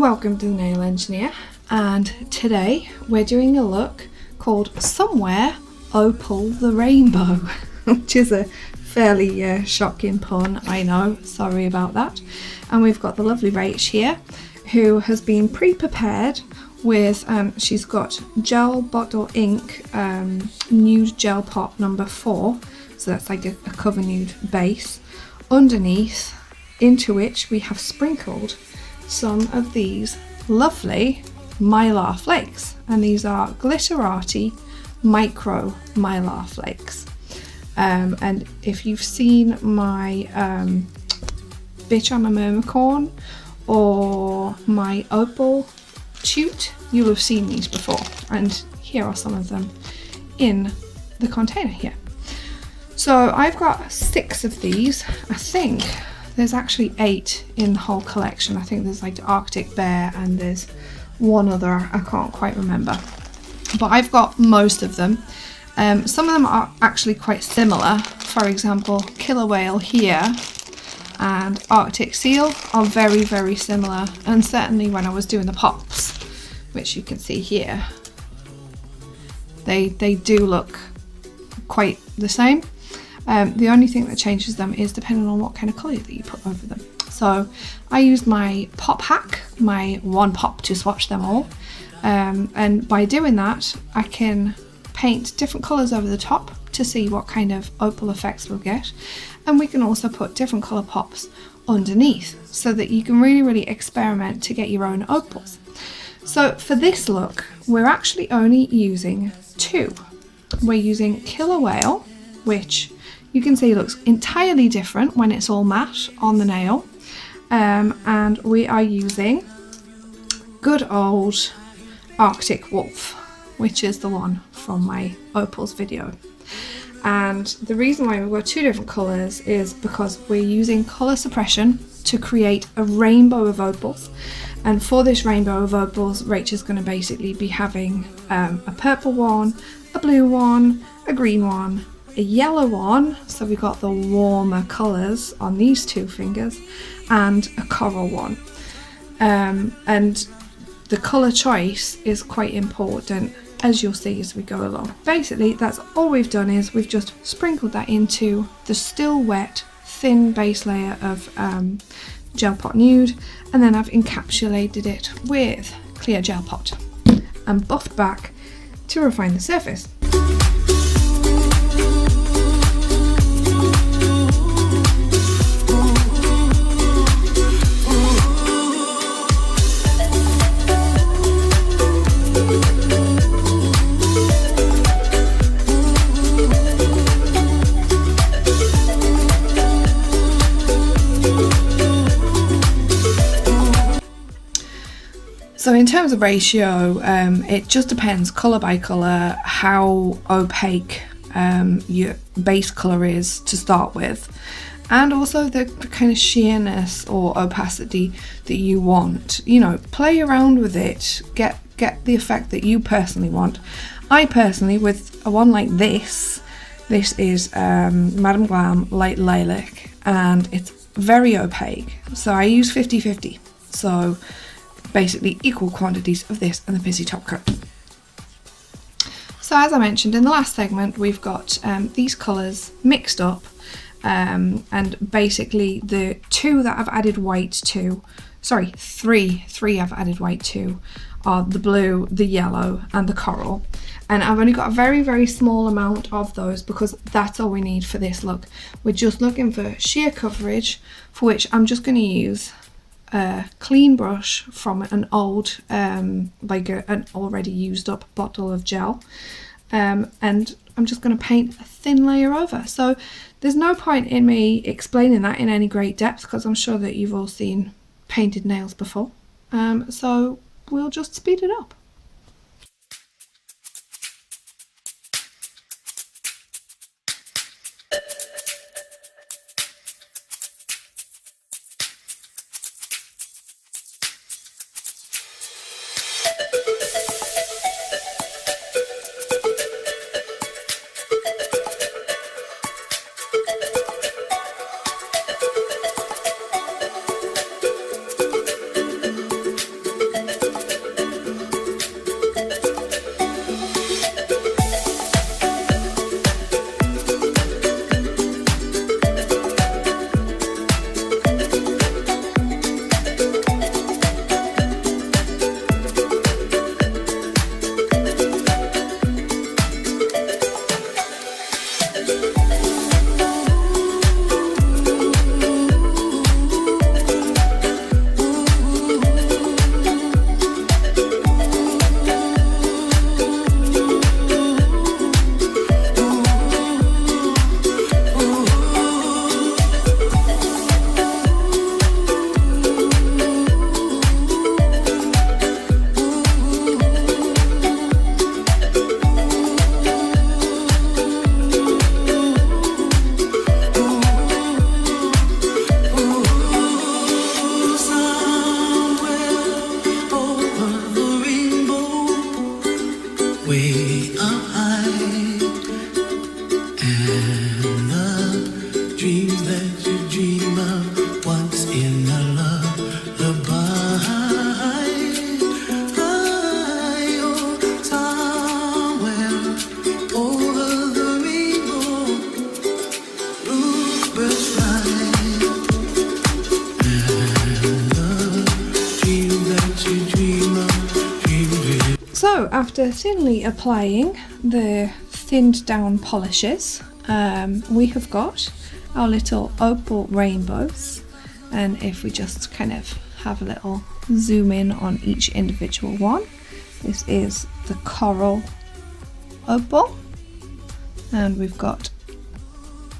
Welcome to the Nail Engineer, and today we're doing a look called Somewhere Opal the Rainbow, which is a fairly shocking pun, I know, sorry about that. And we've got the lovely Rach here, who has been pre-prepared with, she's got gel bottle ink, nude gel pot number 4, so that's like a cover nude base, underneath, into which we have sprinkled some of these lovely mylar flakes, and these are Glitterarty micro mylar flakes. And if you've seen my Bitch I'm a Mermacorn or my Opal Tute, you'll have seen these before, and here are some of them in the container here. So I've got 6 of these. I think there's actually 8 in the whole collection. I think there's like the Arctic Bear and there's one other, I can't quite remember. But I've got most of them. Some of them are actually quite similar. For example, Killer Whale here and Arctic Seal are very, very similar. And certainly when I was doing the pops, which you can see here, they do look quite the same. The only thing that changes them is depending on what kind of colour that you put over them. So I used my pop hack, my one pop to swatch them all, and by doing that I can paint different colours over the top to see what kind of opal effects we'll get, and we can also put different colour pops underneath so that you can really experiment to get your own opals. So for this look we're actually only using 2. We're using Killer Whale, which you can see looks entirely different when it's all matte on the nail, and we are using good old Arctic Wolf, which is the one from my opals video. And the reason why we've got 2 different colours is because we're using colour suppression to create a rainbow of opals. And for this rainbow of opals, Rach is going to basically be having a purple one, a blue one, a green one, a yellow one, so we've got the warmer colours on these 2 fingers, and a coral one. And the colour choice is quite important, as you'll see as we go along. Basically, that's all we've done is we've just sprinkled that into the still wet, thin base layer of gel pot nude, and then I've encapsulated it with clear gel pot and buffed back to refine the surface. So in terms of ratio, it just depends colour by colour how opaque your base colour is to start with, and also the kind of sheerness or opacity that you want. You know, play around with it, get the effect that you personally want. I personally, with a one like this is Madame Glam Light Lilac, and it's very opaque, so I use 50-50. So basically equal quantities of this and the Pissy top coat. So as I mentioned in the last segment, we've got these colours mixed up, and basically the 2 that I've added white to, sorry, three I've added white to are the blue, the yellow and the coral, and I've only got a very small amount of those because that's all we need for this look. We're just looking for sheer coverage, for which I'm just going to use a clean brush from an old, like an already used up bottle of gel, and I'm just going to paint a thin layer over. So there's no point in me explaining that in any great depth because I'm sure that you've all seen painted nails before, so we'll just speed it up. dreams that you dream of once in a lullaby. Oh, somewhere over the rainbow, bluebirds fly. And the dream that you dream of, dream of. So after thinly applying the thinned down polishes, we have got our little opal rainbows, and if we just kind of have a little zoom in on each individual one, this is the coral opal, and we've got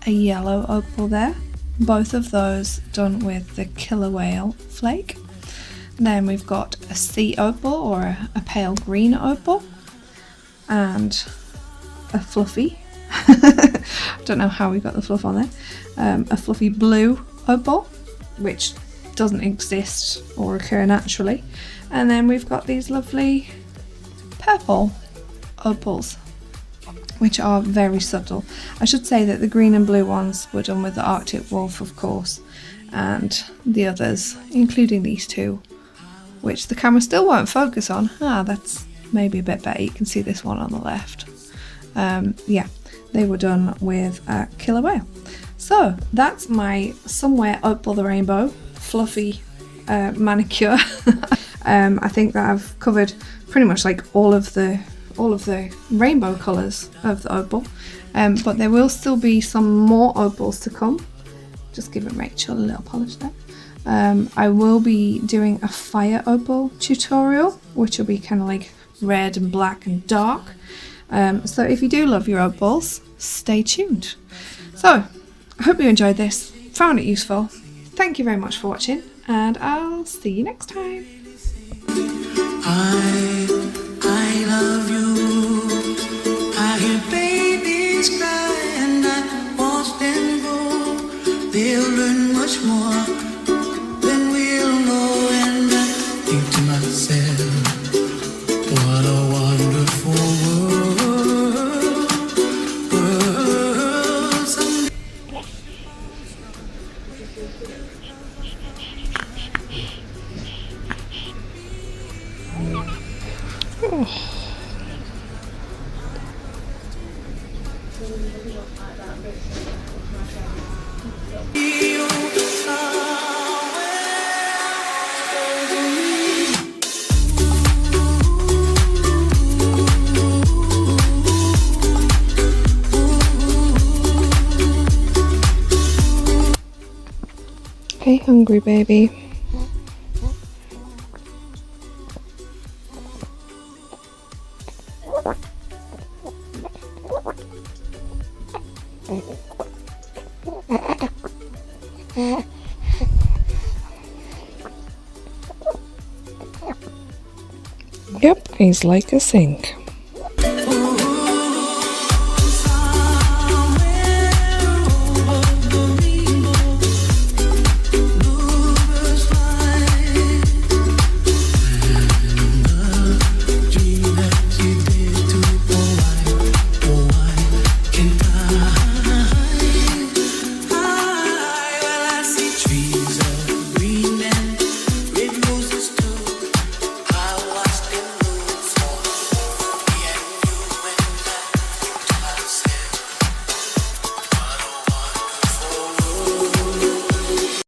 a yellow opal there, both of those done with the killer whale flake. Then we've got a sea opal or a pale green opal, and a fluffy don't know how we got the fluff on there, a fluffy blue opal, which doesn't exist or occur naturally, and then we've got these lovely purple opals, which are very subtle. I should say that the green and blue ones were done with the Arctic wolf, of course, and the others, including these two, which the camera still won't focus on. That's maybe a bit better. You can see this one on the left. Yeah, they were done with a killer whale. So that's my Somewhere Opal the Rainbow fluffy manicure. I think that I've covered pretty much like all of the rainbow colours of the opal, but there will still be some more opals to come. Just giving Rachel a little polish there. I will be doing a fire opal tutorial, which will be kind of like red and black and dark. So if you do love your opals, stay tuned. So I hope you enjoyed this, found it useful. Thank you very much for watching, and I'll see you next time. I love you. I hear babies cry and I watch them grow. They'll learn much more than we'll know, and I think to myself, what a wonderful world. Hey, hungry baby. Yep, he's like a sink.